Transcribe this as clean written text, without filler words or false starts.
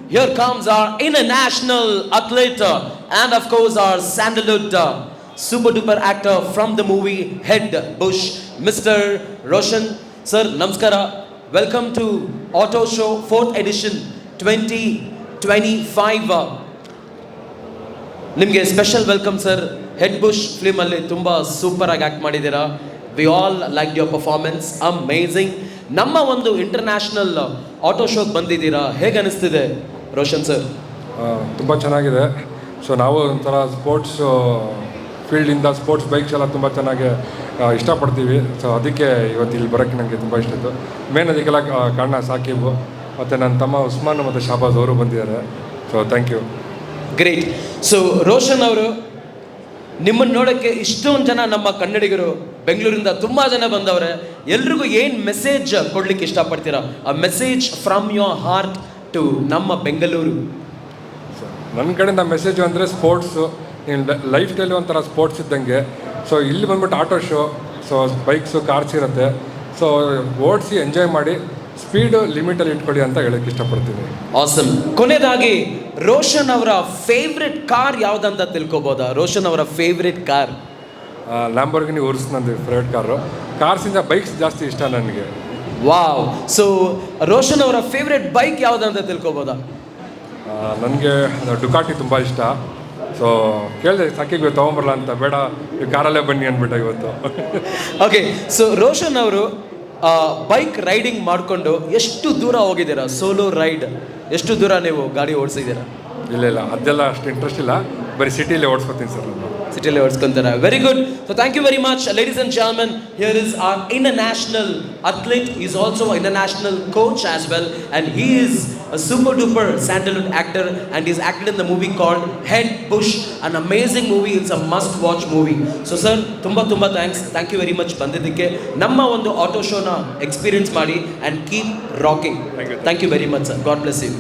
Here comes our international athlete and of course our sandalwood super duper actor from the movie Head Bush, Mr. Roshan. Sir, namaskara. Welcome to Auto Show 4th edition 2025. ನಿಮಗೆ special welcome sir. Head Bush ಫಿಲ್ಮಲ್ಲಿ ತುಂಬ ಸೂಪರಾಗಿ act ಮಾಡಿದ್ದೀರಾ. We all like your performance, amazing. ನಮ್ಮ ಒಂದು international auto ಶೋಗೆ ಬಂದಿದ್ದೀರಾ, ಹೇಗೆ ಅನಿಸ್ತಿದೆ ರೋಷನ್ ಸರ್? ತುಂಬ ಚೆನ್ನಾಗಿದೆ. ಸೊ ನಾವು ಒಂಥರ ಸ್ಪೋರ್ಟ್ಸ್ ಫೀಲ್ಡಿಂದ ಸ್ಪೋರ್ಟ್ಸ್ ಬೈಕ್ಸ್ ಎಲ್ಲ ತುಂಬ ಚೆನ್ನಾಗಿ ಇಷ್ಟಪಡ್ತೀವಿ. ಸೊ ಅದಕ್ಕೆ ಇವತ್ತು ಇಲ್ಲಿ ಬರೋಕ್ಕೆ ನನಗೆ ತುಂಬ ಇಷ್ಟ ಇತ್ತು. ಮೇನ್ ಅದಕ್ಕೆಲ್ಲ ಕಾರಣ ಸಾಕಿಬು ಮತ್ತು ನನ್ನ ತಮ್ಮ ಉಸ್ಮಾನ್ ಮತ್ತು ಶಾಬಾಜ್ ಅವರು ಬಂದಿದ್ದಾರೆ. So thank you. Great. So Roshan ಅವರು, ನಿಮ್ಮನ್ನು ನೋಡೋಕ್ಕೆ ಇಷ್ಟೊಂದು ಜನ ನಮ್ಮ ಕನ್ನಡಿಗರು ಬೆಂಗಳೂರಿಂದ ತುಂಬ ಜನ ಬಂದವ್ರೆ. ಎಲ್ರಿಗೂ ಏನು ಮೆಸೇಜ್ ಕೊಡ್ಲಿಕ್ಕೆ ಇಷ್ಟಪಡ್ತೀರಾ? A message from your heart to ನಮ್ಮ ಬೆಂಗಳೂರು. ನನ್ನ ಕಡೆಯಿಂದ ಮೆಸೇಜು ಅಂದರೆ ಸ್ಪೋರ್ಟ್ಸು ನಿಮ್ಮ ಲೈಫ್ ಸ್ಟೈಲು ಒಂಥರ ಸ್ಪೋರ್ಟ್ಸ್ ಇದ್ದಂಗೆ. ಸೊ ಇಲ್ಲಿ ಬಂದ್ಬಿಟ್ಟು auto show, so bikes cars ಇರುತ್ತೆ. ಸೊ ಓಡಿಸಿ ಎಂಜಾಯ್ ಮಾಡಿ, ಸ್ಪೀಡು ಲಿಮಿಟಲ್ಲಿ ಇಟ್ಕೊಳ್ಳಿ ಅಂತ ಹೇಳೋಕ್ಕೆ ಇಷ್ಟಪಡ್ತೀನಿ. ಆಸಮ್. ಕೊನೆಯದಾಗಿ ರೋಷನ್ ಅವರ ಫೇವ್ರೆಟ್ ಕಾರ್ ಯಾವುದಂತ ತಿಳ್ಕೊಬೋದಾ? ರೋಷನ್ ಅವರ ಫೇವ್ರೆಟ್ ಕಾರ್? ಲ್ಯಾಂಬೋರ್ಗಿನಿ ಉರ್ಸ್ ನಂದು ಫೇವ್ರೆಟ್ ಕಾರು. ಕಾರ್ಸಿಂದ ಬೈಕ್ಸ್ ಜಾಸ್ತಿ ಇಷ್ಟ ನನಗೆ. ವಾವ್. ಸೊ ರೋಷನ್ ಅವರ ಫೇವ್ರೆಟ್ ಬೈಕ್ ಯಾವುದಂತ ತಿಳ್ಕೊಬೋದಾ? ನನಗೆ ಡುಕಾಟಿ ತುಂಬ ಇಷ್ಟ. ಸೊ ಕೇಳಿದೆ ಸಾಕಿಗೆ ತೊಗೊಂಬರಲ್ಲ ಅಂತ, ಬೇಡ ನೀವು ಕಾರಲ್ಲೇ ಬನ್ನಿ ಅಂದ್ಬಿಟ್ಟು ಇವತ್ತು. ಓಕೆ. ಸೊ ರೋಷನ್ ಅವರು ಬೈಕ್ ರೈಡಿಂಗ್ ಮಾಡಿಕೊಂಡು ಎಷ್ಟು ದೂರ ಹೋಗಿದ್ದೀರಾ? ಸೋಲೋ ರೈಡ್ ಎಷ್ಟು ದೂರ ನೀವು ಗಾಡಿ ಓಡಿಸಿದ್ದೀರಾ? ಇಲ್ಲ ಅದೆಲ್ಲ ಅಷ್ಟು ಇಂಟ್ರೆಸ್ಟ್ ಇಲ್ಲ, ಬರೀ ಸಿಟಿಲೇ ಓಡಿಸ್ಕೊತೀನಿ ಸರ್ ನಾನು. ಸಿಟಿಯಲ್ಲಿ ಓಡಿಸ್ಕೊಂತಾರೆ. Very good. So thank you very much ladies and gentlemen. Here is our international athlete. He is also an international coach as well, and he is a super duper sandalwood actor, and he's acted in the movie called Head Bush, an amazing movie. It's a must watch movie. So sir, ತುಂಬಾ thank you very much ಬಂದಿದ್ದಕ್ಕೆ. ನಮ್ಮ ಒಂದು auto ಶೋನ experience ಮಾಡಿ and keep rocking. Thank you very much sir. God bless you.